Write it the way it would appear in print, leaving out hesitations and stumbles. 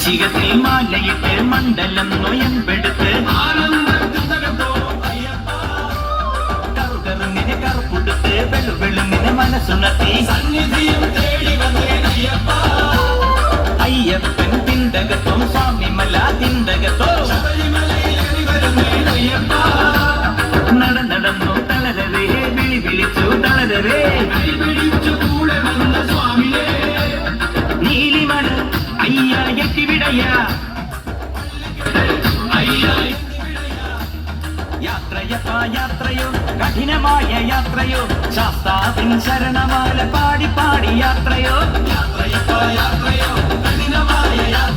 വൃശ്ചികത്തിൽ മാലയിട്ട് മണ്ഡലം നൊയമ്പെടുത്ത് കറുകറുങ്ങിനെ കറുപ്പുടുത്ത് വെളുവെളുങ്ങിനെ മനസ്സുണർത്തി സന്നിധിയും തേടി വന്നേ അയ്യപ്പൻ തിണ്ടകത്തോ സ്വാമിമല തിണ്ടകത്തോ നടന്നു തളരവേ വിളി വിളിച്ചു തളരവേ കൂടെ വന്ന സ്വാമിയെ നീലിമല അയ്യ എത്തിവിടയ യാത്രയപ്പാ യാത്രയോ കഠിനമായ യാത്രയോ ശാസ്താവിൻ ശരണമാല പാടി പാടി യാത്രയോ യാത്രയപ്പാ യാത്രയോ കഠിനമായ യാത്ര